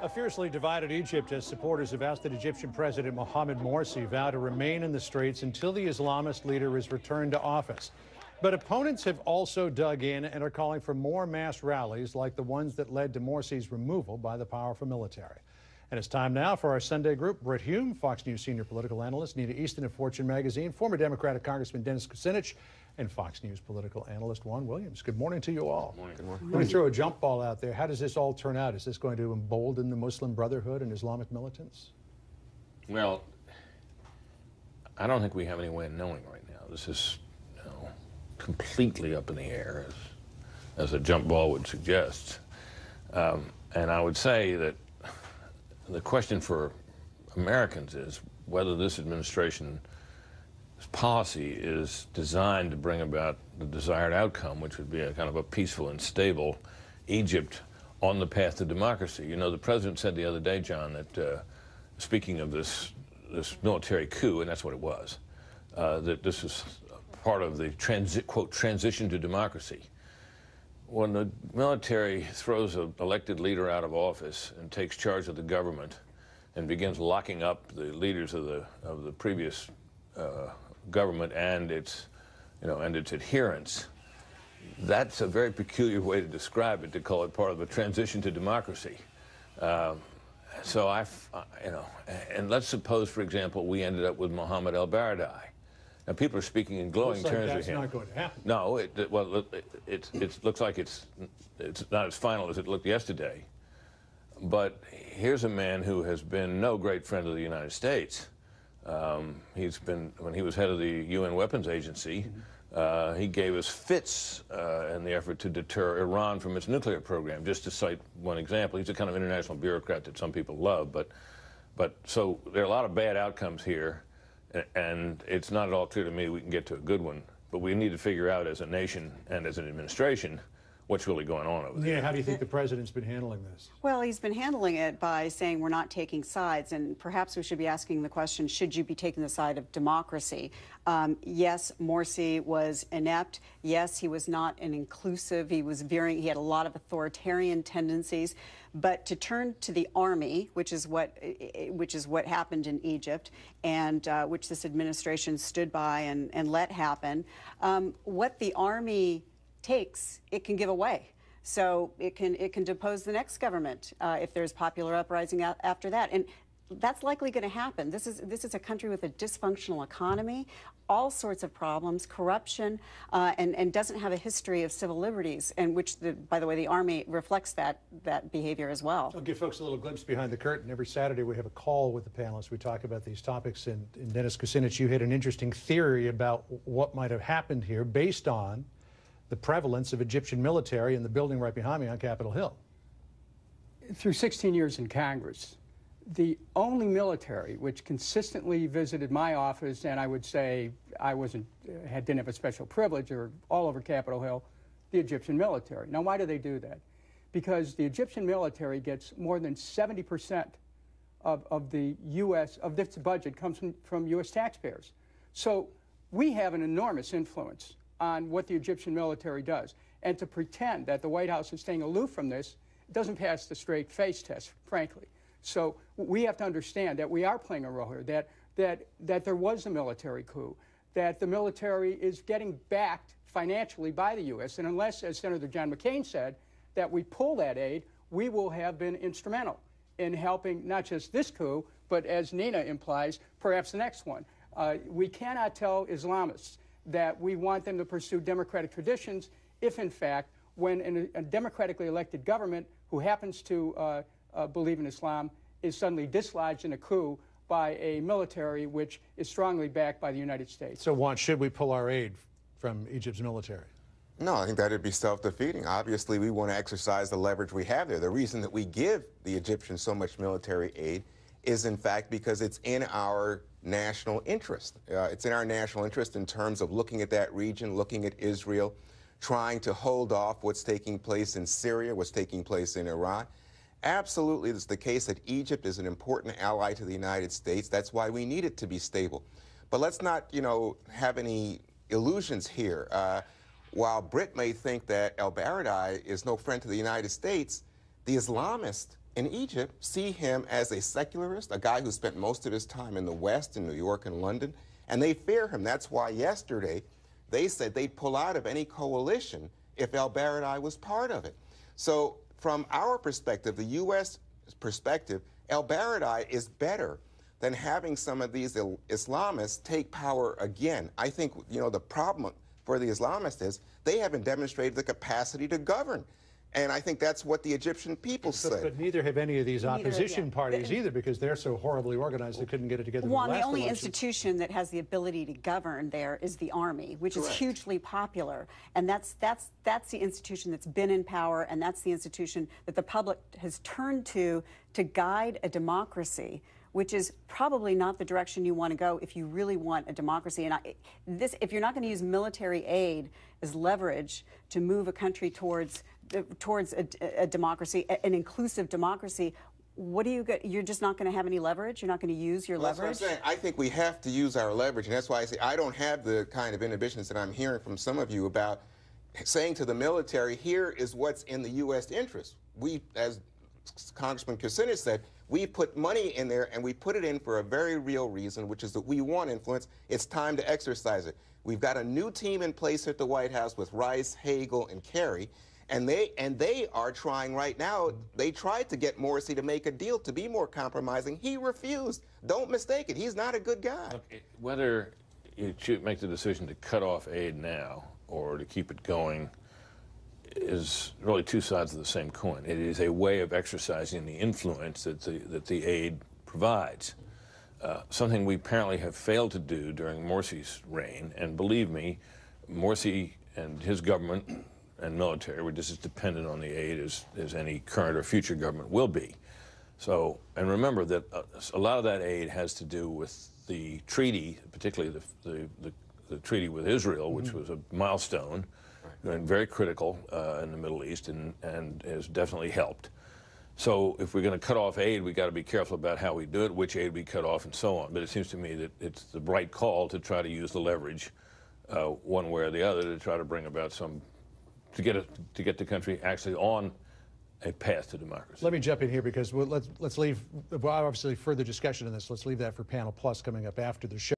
A fiercely divided Egypt as supporters have asked that Egyptian President Mohamed Morsi vow to remain in the streets until the Islamist leader is returned to office. But opponents have also dug in and are calling for more mass rallies like the ones that led to Morsi's removal by the powerful military. And it's time now for our Sunday group. Brett Hume, Fox News senior political analyst, Nina Easton of Fortune magazine, former Democratic Congressman Dennis Kucinich, and Fox News political analyst Juan Williams. Good morning to you all. Good morning. Good morning. Let me throw a jump ball out there. How does this all turn out? Is this going to embolden the Muslim Brotherhood and Islamic militants? Well, I don't think we have any way of knowing right now. This is completely up in the air, as a jump ball would suggest. And I would say that the question for Americans is whether this administration's policy is designed to bring about the desired outcome, which would be a kind of a peaceful and stable Egypt on the path to democracy. You know, the president said the other day, John, that speaking of this military coup, and that's what it was, that this is part of the quote, transition to democracy. When the military throws an elected leader out of office and takes charge of the government and begins locking up the leaders of the previous government and its adherents, that's a very peculiar way to describe it, to call it part of a transition to democracy. So and let's suppose, for example, we ended up with Mohammed el-Baradei. Now, people are speaking in glowing terms of him. That's not going to happen. No, it looks like it's not as final as it looked yesterday. But here's a man who has been no great friend of the United States. He's been, when he was head of the UN Weapons Agency, he gave us fits in the effort to deter Iran from its nuclear program, just to cite one example. He's a kind of international bureaucrat that some people love. But so there are a lot of bad outcomes here. And it's not at all clear to me we can get to a good one, but we need to figure out as a nation and as an administration what's really going on over there. Yeah, how do you think the president's been handling this? Well, he's been handling it by saying we're not taking sides, and perhaps we should be asking the question, should you be taking the side of democracy? Yes, Morsi was inept. Yes, he was not an inclusive. He had a lot of authoritarian tendencies. But to turn to the army, which is what happened in Egypt, and which this administration stood by and let happen, what the army takes, it can give away. So it can depose the next government if there's popular uprising after that. And that's likely going to happen. This is a country with a dysfunctional economy, all sorts of problems, corruption, and doesn't have a history of civil liberties, and which, by the way, the Army reflects that behavior as well. I'll give folks a little glimpse behind the curtain. Every Saturday we have a call with the panelists. We talk about these topics, and Dennis Kucinich, you had an interesting theory about what might have happened here based on the prevalence of Egyptian military in the building right behind me on Capitol Hill. Through 16 years in Congress, the only military which consistently visited my office, and I would say I didn't have a special privilege, or all over Capitol Hill, the Egyptian military. Now, why do they do that? Because the Egyptian military gets more than 70% of the U.S., of this budget comes from U.S. taxpayers. So we have an enormous influence on what the Egyptian military does. And to pretend that the White House is staying aloof from this doesn't pass the straight face test, frankly. So we have to understand that we are playing a role here, that there was a military coup, that the military is getting backed financially by the U.S., and unless, as Senator John McCain said, that we pull that aid, we will have been instrumental in helping not just this coup, but as Nina implies, perhaps the next one. We cannot tell Islamists that we want them to pursue democratic traditions if, in fact, when a democratically elected government who happens to believe in Islam is suddenly dislodged in a coup by a military which is strongly backed by the United States. So, Juan, should we pull our aid from Egypt's military? No, I think that would be self-defeating. Obviously, we want to exercise the leverage we have there. The reason that we give the Egyptians so much military aid is, in fact, because it's in our national interest. It's in our national interest in terms of looking at that region, looking at Israel, trying to hold off what's taking place in Syria, what's taking place in Iran. Absolutely, it's the case that Egypt is an important ally to the United States. That's why we need it to be stable. But let's not, have any illusions here. While Britt may think that el-Baradei is no friend to the United States, the Islamists in Egypt see him as a secularist, a guy who spent most of his time in the West, in New York and London, and they fear him. That's why yesterday they said they'd pull out of any coalition if el-Baradei was part of it. So from our perspective, the U.S. perspective, el-Baradei is better than having some of these Islamists take power again. I think, you know, the problem for the Islamists is they haven't demonstrated the capacity to govern. And I think that's what the Egyptian people say. But neither have any of these opposition parties either, because they're so horribly organized they couldn't get it together. Well, the only institution that has the ability to govern there is the army, which is hugely popular. And that's the institution that's been in power, and that's the institution that the public has turned to guide a democracy, which is probably not the direction you want to go if you really want a democracy. And if you're not going to use military aid as leverage to move a country towards a democracy, an inclusive democracy, what do you get? You're just not going to have any leverage? You're not going to use your leverage? That's what I'm saying. I think we have to use our leverage, and that's why I say I don't have the kind of inhibitions that I'm hearing from some of you about saying to the military, here is what's in the U.S. interest. We, as Congressman Kucinich said, we put money in there, and we put it in for a very real reason, which is that we want influence. It's time to exercise it. We've got a new team in place at the White House with Rice, Hagel, and Kerry, and they are trying right now. They tried to get Morsi to make a deal to be more compromising. He refused. Don't mistake it. He's not a good guy. Look, whether you should make the decision to cut off aid now or to keep it going is really two sides of the same coin. It is a way of exercising the influence that the aid provides. Something we apparently have failed to do during Morsi's reign, and believe me, Morsi and his government and military were just as dependent on the aid as any current or future government will be. So, and remember that a lot of that aid has to do with the treaty, particularly the treaty with Israel, which was a milestone, and very critical in the Middle East, and has definitely helped. So if we're going to cut off aid, we've got to be careful about how we do it, which aid we cut off, and so on. But it seems to me that it's the right call to try to use the leverage one way or the other to try to bring about to get the country actually on a path to democracy. Let me jump in here because let's leave, obviously, further discussion on this. Let's leave that for Panel Plus coming up after the show.